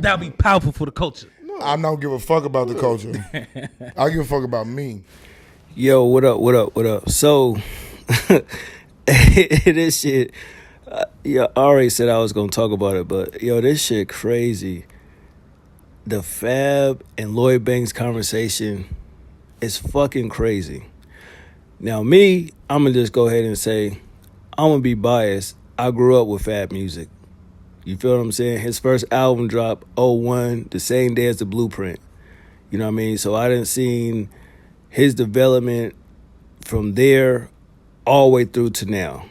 That'll be powerful for the culture. I don't give a fuck about the culture. I give a fuck about me. Yo, what up? So, this shit, yeah, I already said I was gonna talk about it, but yo, this shit crazy. The Fab and Lloyd Banks conversation is fucking crazy. Now, me, I'm gonna just go ahead and say, I'm gonna be biased. I grew up with Fab music. You feel what I'm saying? His first album dropped 01, the same day as The Blueprint. You know what I mean? So I done seen his development from there all the way through to now.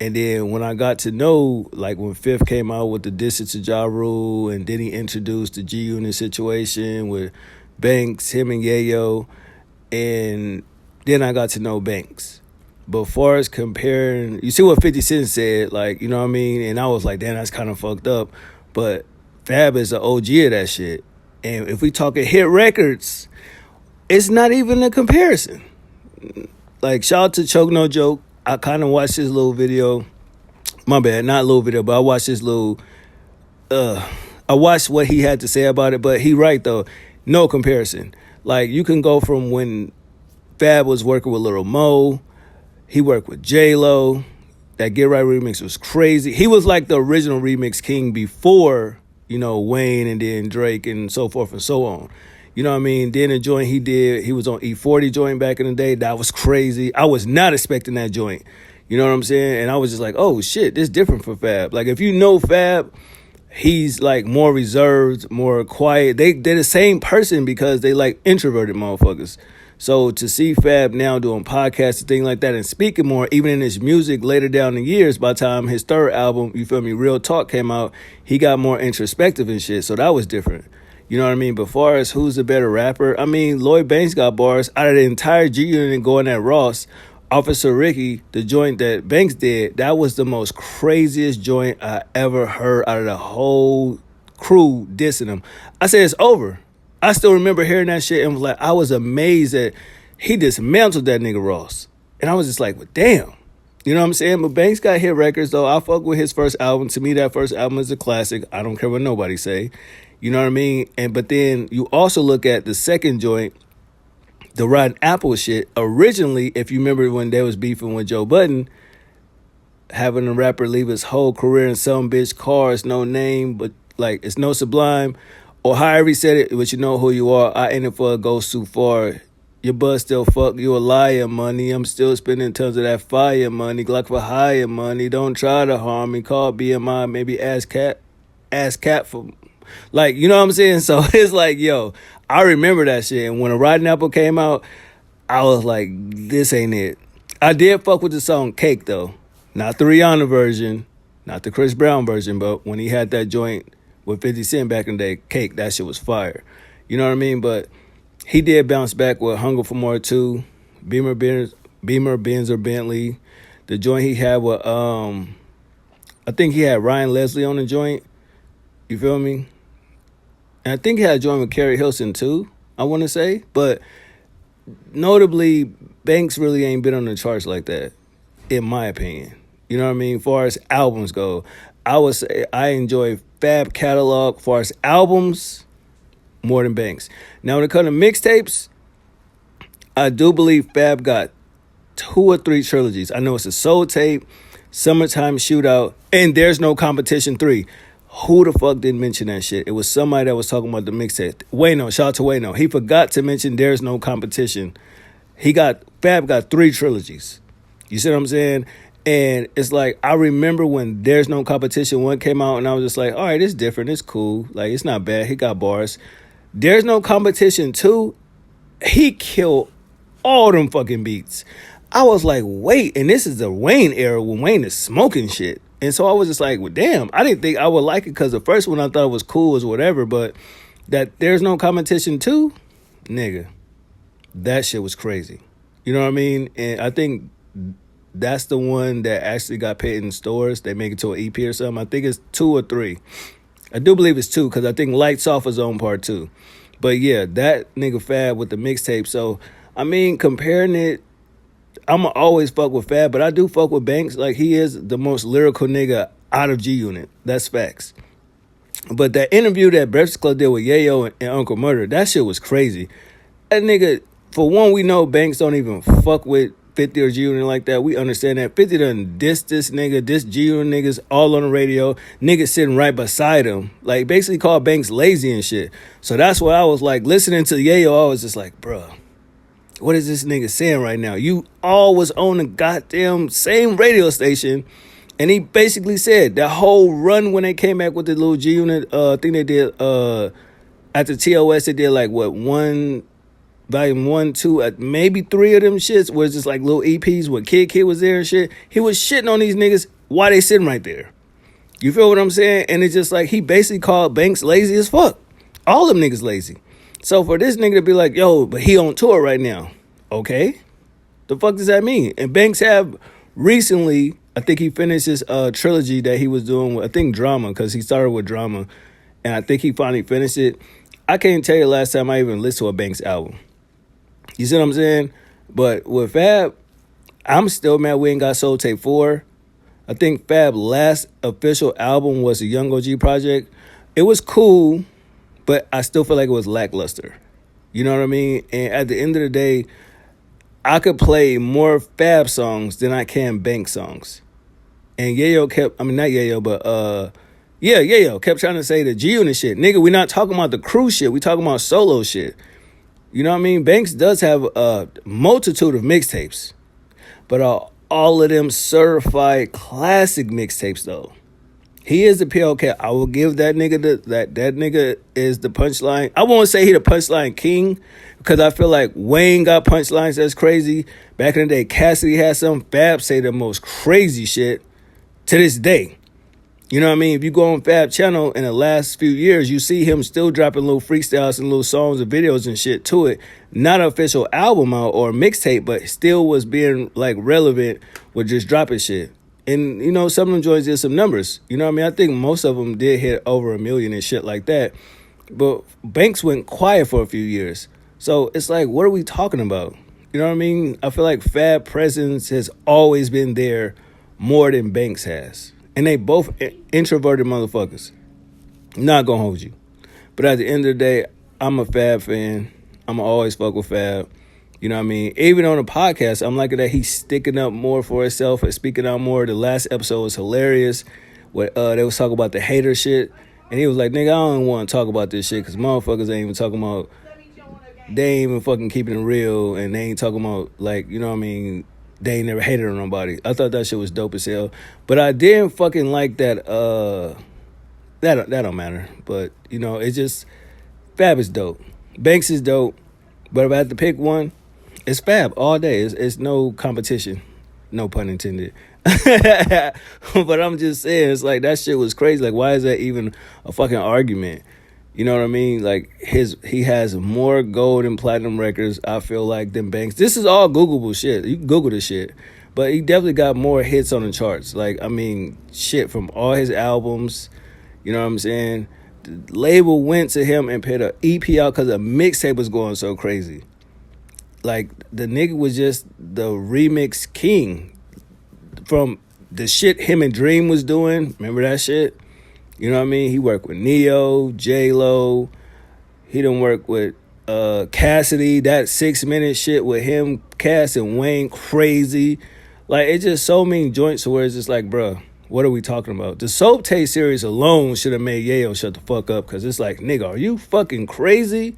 And then when I got to know, like when Fifth came out with the Distance to Ja Rule, and then he introduced the G-Unit situation with Banks, him and Yayo, and then I got to know Banks. But far as comparing, you see what 50 Cent said, like, you know what I mean? And I was like, damn, that's kind of fucked up. But Fab is an OG of that shit. And if we talking hit records, it's not even a comparison. Like, shout out to Choke No Joke. I kind of watched his little video. My bad, not little video, but I watched his little, I watched what he had to say about it. But he right, though. No comparison. Like, you can go from when Fab was working with Lil Mo. He worked with J-Lo. That Get Right remix was crazy. He was like the original remix king before, you know, Wayne and then Drake and so forth and so on. You know what I mean? Then the joint he did, he was on E40 joint back in the day. That was crazy. I was not expecting that joint. You know what I'm saying? And I was just like, oh shit, this is different for Fab. Like, if you know Fab, he's like more reserved, more quiet. They're the same person because they like introverted motherfuckers. So to see Fab now doing podcasts and things like that and speaking more, even in his music later down the years, by the time his third album, you feel me, Real Talk came out, he got more introspective and shit. So that was different. You know what I mean? But far as who's the better rapper, I mean, Lloyd Banks got bars out of the entire G-Unit going at Ross. Officer Ricky, the joint that Banks did, that was the most craziest joint I ever heard out of the whole crew dissing him. I said, it's over. I still remember hearing that shit and was like, I was amazed that he dismantled that nigga Ross. And I was just like, well, damn. You know what I'm saying? But Banks got hit records, though. I fuck with his first album. To me, that first album is a classic. I don't care what nobody say. You know what I mean? But then you also look at the second joint, the Rotten Apple shit. Originally, if you remember when they was beefing with Joe Budden, having a rapper leave his whole career in some bitch car, it's no name, but like it's no Sublime. Or however he said it, but you know who you are. I ain't it for a goes too far. Your buzz still fuck, you a liar, money. I'm still spending tons of that fire money. Glock for higher money. Don't try to harm me. Call BMI, maybe ask cat for, like, you know what I'm saying? So it's like, yo, I remember that shit. And when a Rotten Apple came out, I was like, this ain't it. I did fuck with the song Cake, though. Not the Rihanna version, not the Chris Brown version, but when he had that joint with 50 Cent back in the day, Cake, that shit was fire. You know what I mean? But he did bounce back with Hunger for More 2, Beamer, Benz, or Bentley. The joint he had with, I think he had Ryan Leslie on the joint. You feel me? And I think he had a joint with Carrie Hilson too, I want to say. But notably, Banks really ain't been on the charts like that, in my opinion. You know what I mean? As far as albums go, I would say I enjoy Fab catalog as far as albums more than Banks. Now, when it comes to mixtapes, I do believe Fab got 2 or 3 trilogies. I know it's a Soul Tape, Summertime Shootout, and There's No Competition 3. Who the fuck didn't mention that shit? It was somebody that was talking about the mixtape. Wayno, shout out to Wayno. He forgot to mention There's No Competition. Fab got 3 trilogies. You see what I'm saying? And it's like, I remember when There's No Competition 1 came out, and I was just like, all right, it's different. It's cool. Like, it's not bad. He got bars. There's No Competition 2, he killed all them fucking beats. I was like, wait, and this is the Wayne era when Wayne is smoking shit. And so I was just like, well, damn, I didn't think I would like it because the first one I thought it was cool as whatever, but that There's No Competition 2, nigga, that shit was crazy. You know what I mean? And I think that's the one that actually got paid in stores. They make it to an EP or something. I think it's 2 or 3. I do believe it's 2 because I think Lights Off is on part 2. But yeah, that nigga Fab with the mixtape. So, I mean, comparing it, I'm going to always fuck with Fab, but I do fuck with Banks. Like, he is the most lyrical nigga out of G-Unit. That's facts. But that interview that Breakfast Club did with Yayo and Uncle Murder, that shit was crazy. That nigga, for one, we know Banks don't even fuck with 50 or G-Unit like that. We understand that. 50 done diss this nigga, diss G-Unit niggas all on the radio. Niggas sitting right beside him. Like, basically called Banks lazy and shit. So that's why I was like, listening to Yayo, I was just like, bruh, what is this nigga saying right now? You all was on the goddamn same radio station. And he basically said that whole run when they came back with the little G-Unit thing they did after TOS, they did like, what, volume 1, 2, maybe 3 of them shits where it's just like little EPs where Kid was there and shit. He was shitting on these niggas while they sitting right there. You feel what I'm saying? And it's just like he basically called Banks lazy as fuck. All them niggas lazy. So for this nigga to be like, yo, but he on tour right now. Okay. The fuck does that mean? And Banks have recently, I think he finished his trilogy that he was doing with, I think, Drama, because he started with Drama. And I think he finally finished it. I can't tell you the last time I even listened to a Banks album. You see what I'm saying? But with Fab, I'm still mad we ain't got Soul Tape 4. I think Fab's last official album was a Young OG project. It was cool, but I still feel like it was lackluster. You know what I mean? And at the end of the day, I could play more Fab songs than I can Banks songs. And Yayo kept, I mean, not Yayo, but Yayo kept trying to say the G-Unit shit. Nigga, we not talking about the crew shit. We talking about solo shit. You know what I mean? Banks does have a multitude of mixtapes, but all of them certified classic mixtapes though. He is the PLK. I will give that nigga that nigga is the punchline. I won't say he the punchline king because I feel like Wayne got punchlines that's crazy. Back in the day, Cassidy had some. Fab say the most crazy shit to this day. You know what I mean? If you go on Fab channel in the last few years, you see him still dropping little freestyles and little songs and videos and shit to it. Not an official album out or mixtape, but still was being like relevant with just dropping shit. And, you know, some of them joints did some numbers. You know what I mean? I think most of them did hit over 1 million and shit like that. But Banks went quiet for a few years. So it's like, what are we talking about? You know what I mean? I feel like Fab presence has always been there more than Banks has. And they both introverted motherfuckers. Not gonna hold you. But at the end of the day, I'm a Fab fan. I'm always fuck with Fab. You know what I mean? Even on the podcast, I'm liking that he's sticking up more for himself and speaking out more. The last episode was hilarious. Where they was talking about the hater shit. And he was like, nigga, I don't want to talk about this shit because motherfuckers ain't even talking about, they ain't even fucking keeping it real. And they ain't talking about, like, you know what I mean? They ain't never hated on nobody. I thought that shit was dope as hell. But I didn't fucking like that, that don't matter. But, you know, it's just, Fab is dope. Banks is dope. But if I had to pick one, it's Fab all day. It's no competition. No pun intended. But I'm just saying, it's like, that shit was crazy. Like, why is that even a fucking argument? You know what I mean? Like, he has more gold and platinum records, I feel like, than Banks. This is all Googleable shit. You can Google this shit. But he definitely got more hits on the charts. Like, I mean, shit, from all his albums. You know what I'm saying? The label went to him and put an EP out because the mixtape was going so crazy. Like, the nigga was just the remix king. From the shit him and Dream was doing. Remember that shit? You know what I mean? He worked with Neo, J-Lo. He done work with Cassidy. That 6-minute shit with him, Cass, and Wayne, crazy. Like, it's just so many joints where it's just like, bruh, what are we talking about? The Soap Taste series alone should have made Yayo shut the fuck up because it's like, nigga, are you fucking crazy?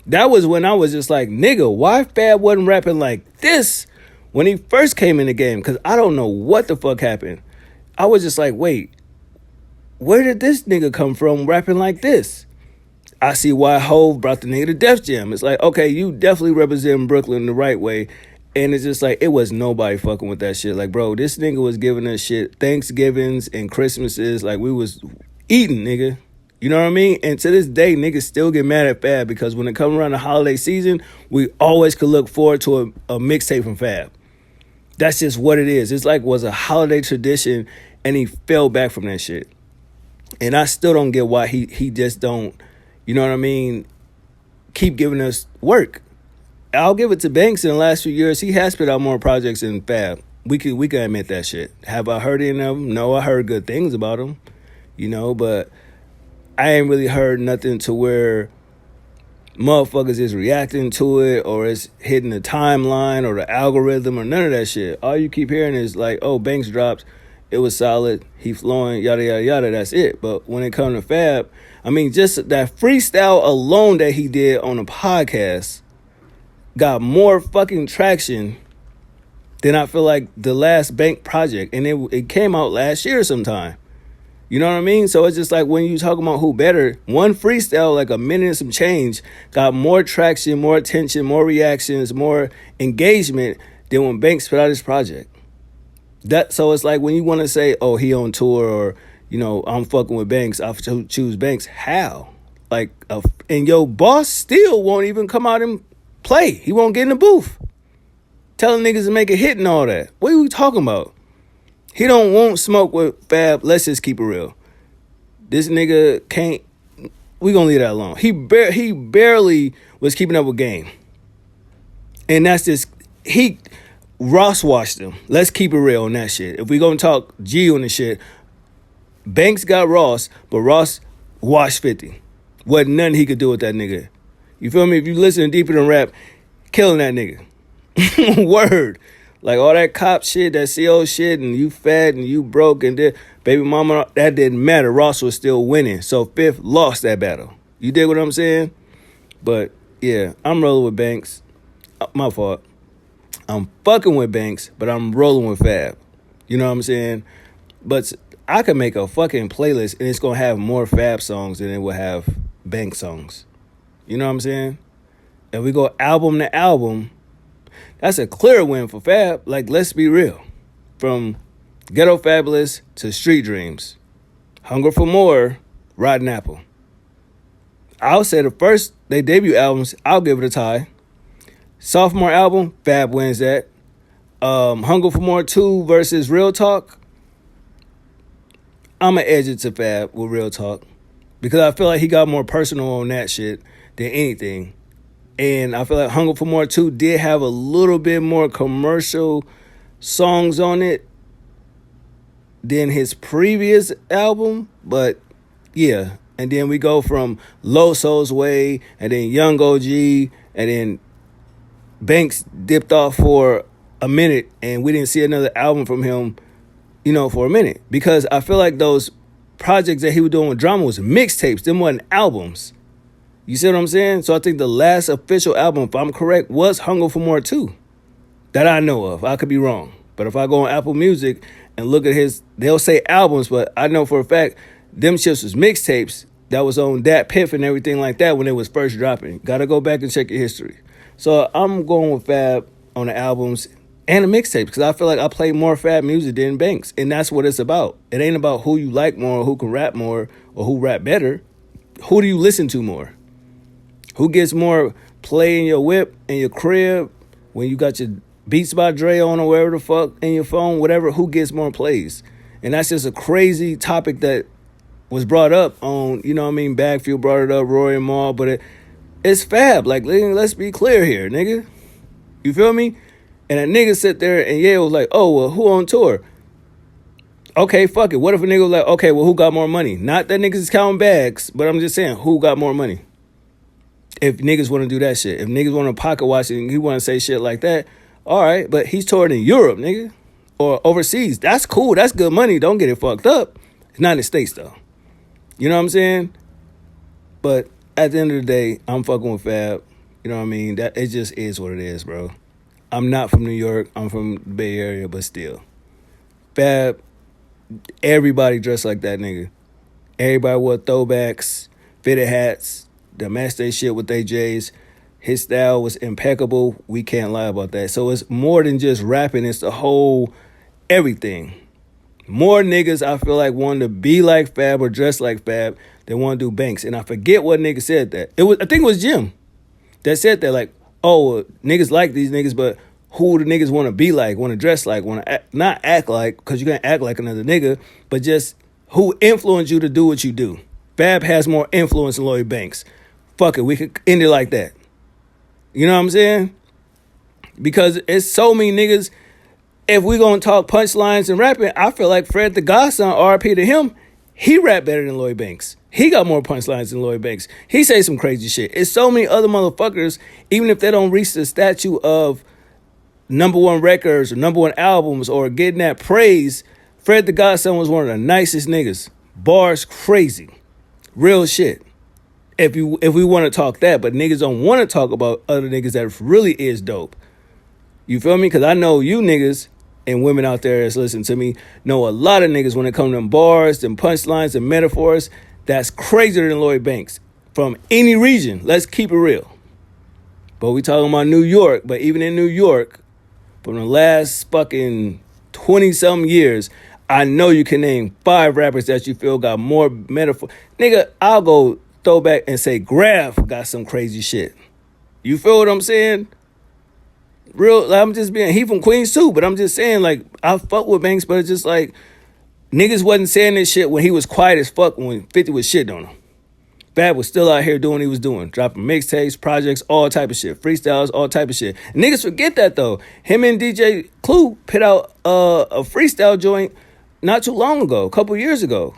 That was when I was just like, nigga, why Fab wasn't rapping like this when he first came in the game? Because I don't know what the fuck happened. I was just like, wait, where did this nigga come from rapping like this? I see why Hov brought the nigga to Def Jam. It's like, okay, you definitely represent Brooklyn the right way. And it's just like, it was nobody fucking with that shit. Like, bro, this nigga was giving us shit Thanksgivings and Christmases. Like, we was eating, nigga. You know what I mean? And to this day, niggas still get mad at Fab because when it comes around the holiday season, we always could look forward to a mixtape from Fab. That's just what it is. It's like was a holiday tradition, and he fell back from that shit. And I still don't get why he just don't, you know what I mean, keep giving us work. I'll give it to Banks in the last few years. He has put out more projects than Fab. We can admit that shit. Have I heard any of them? No, I heard good things about him, you know, but I ain't really heard nothing to where motherfuckers is reacting to it or it's hitting the timeline or the algorithm or none of that shit. All you keep hearing is like, oh, Banks dropped, it was solid, he flowing, yada, yada, yada, that's it. But when it comes to Fab, I mean, just that freestyle alone that he did on the podcast got more fucking traction than I feel like the last Bank project. And it came out last year sometime. You know what I mean? So it's just like when you talk about who better, one freestyle, like a minute and some change, got more traction, more attention, more reactions, more engagement than when Banks put out his project. So it's like when you want to say, oh, he on tour or, you know, I'm fucking with Banks, I choose Banks. How? Like, and your boss still won't even come out and play. He won't get in the booth. Telling niggas to make a hit and all that. What are we talking about? He don't want smoke with Fab. Let's just keep it real. This nigga can't. We gonna leave that alone. He barely was keeping up with Game, and that's just Ross washed him. Let's keep it real on that shit. If we gonna talk G on the shit, Banks got Ross, but Ross washed 50. Wasn't nothing he could do with that nigga. You feel me? If you listen to Deeper Than Rap, killing that nigga. Word. Like all that cop shit, that CO shit, and you fat and you broke and baby mama, that didn't matter. Ross was still winning. So Fifth lost that battle. You dig what I'm saying? But yeah, I'm rolling with Banks. My fault. I'm fucking with Banks, but I'm rolling with Fab. You know what I'm saying? But I could make a fucking playlist and it's gonna have more Fab songs than it will have Banks songs. You know what I'm saying? If we go album to album, that's a clear win for Fab. Like, let's be real. From Ghetto Fabolous to Street Dreams. Hunger for More, Rotten Apple. I'll say the first, they debut albums, I'll give it a tie. Sophomore album, Fab wins that. Hunger for More 2 versus Real Talk. I'm going to edge it to Fab with Real Talk. Because I feel like he got more personal on that shit than anything. And I feel like Hunger for More 2 did have a little bit more commercial songs on it than his previous album. But yeah. And then we go from Low Soul's Way and then Young OG and then Banks dipped off for a minute and we didn't see another album from him, you know, for a minute. Because I feel like those projects that he was doing with Drama was mixtapes. Them wasn't albums. You see what I'm saying? So I think the last official album, if I'm correct, was Hunger for More 2. That I know of. I could be wrong. But if I go on Apple Music and look at his, they'll say albums, but I know for a fact, them shits was mixtapes that was on Dat Piff and everything like that when it was first dropping. Gotta go back and check your history. So I'm going with Fab on the albums and the mixtapes because I feel like I play more Fab music than Banks. And that's what it's about. It ain't about who you like more or who can rap more or who rap better. Who do you listen to more? Who gets more play in your whip, in your crib, when you got your Beats by Dre on or wherever the fuck, in your phone, whatever, who gets more plays? And that's just a crazy topic that was brought up on, you know what I mean, Bagfield brought it up, Rory and Maul, but it's Fab. Like, let's be clear here, nigga. You feel me? And a nigga sit there and was like, oh, well, who on tour? Okay, fuck it. What if a nigga was like, okay, well, who got more money? Not that niggas is counting bags, but I'm just saying, who got more money? If niggas want to do that shit. If niggas want to pocket watch and he want to say shit like that, all right, but he's touring in Europe, nigga. Or overseas. That's cool. That's good money. Don't get it fucked up. It's not in the States, though. You know what I'm saying? But at the end of the day, I'm fucking with Fab. You know what I mean? That it just is what it is, bro. I'm not from New York. I'm from the Bay Area, but still. Fab, everybody dressed like that nigga. Everybody wore throwbacks, fitted hats. They matched their shit with their J's. His style was impeccable. We can't lie about that. So it's more than just rapping. It's the whole everything. More niggas, I feel like, want to be like Fab or dress like Fab than want to do Banks. And I forget what nigga said that. I think it was Jim that said that. Like, oh, niggas like these niggas, but who the niggas want to be like, want to dress like, want to not act like, because you can't act like another nigga, but just who influenced you to do what you do. Fab has more influence than Lloyd Banks. Fuck it, we could end it like that. You know what I'm saying? Because it's so many niggas. If we gonna talk punchlines and rapping, I feel like Fred the Godson, RP to him, he rap better than Lloyd Banks. He got more punchlines than Lloyd Banks. He say some crazy shit. It's so many other motherfuckers, even if they don't reach the statue of #1 records or #1 albums or getting that praise, Fred the Godson was one of the nicest niggas. Bars crazy. Real shit. If we want to talk that, but niggas don't want to talk about other niggas that really is dope. You feel me? Because I know you niggas and women out there that's listening to me know a lot of niggas when it comes to them bars, them punchlines, and metaphors that's crazier than Lloyd Banks from any region. Let's keep it real. But we talking about New York. But even in New York, from the last fucking 20-something years, I know you can name 5 rappers that you feel got more metaphor. Nigga, I'll go throw back and say Graf got some crazy shit. You feel what I'm saying? Real, I'm just being, he from Queens too, but I'm just saying, like, I fuck with Banks, but it's just like, niggas wasn't saying this shit when he was quiet as fuck when 50 was shitting on him. Fab was still out here doing what he was doing, dropping mixtapes, projects, all type of shit, freestyles, all type of shit. Niggas forget that though. Him and DJ Clue put out a freestyle joint not too long ago, a couple years ago,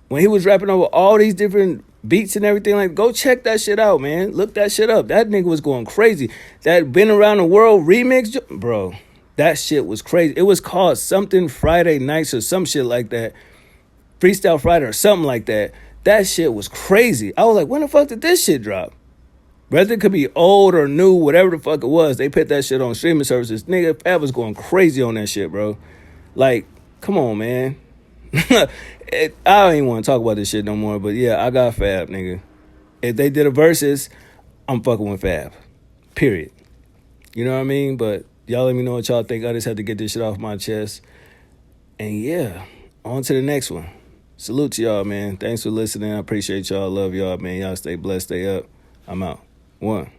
when he was rapping over all these different beats and everything. Like, go check that shit out, man. Look that shit up. That nigga was going crazy. That Been Around the World remix, bro, that shit was crazy. It was called something Friday Nights or some shit like that. Freestyle Friday or something like that. That shit was crazy. I was like, when the fuck did this shit drop? Whether it could be old or new, whatever the fuck it was, they put that shit on streaming services. Nigga, Fab was going crazy on that shit, bro. Like, come on, man. I don't even want to talk about this shit no more, but yeah, I got Fab, nigga. If they did a versus, I'm fucking with Fab. Period. You know what I mean? But y'all let me know what y'all think. I just had to get this shit off my chest. And yeah, on to the next one. Salute to y'all, man. Thanks for listening. I appreciate y'all. Love y'all, man. Y'all stay blessed, stay up. I'm out. 1.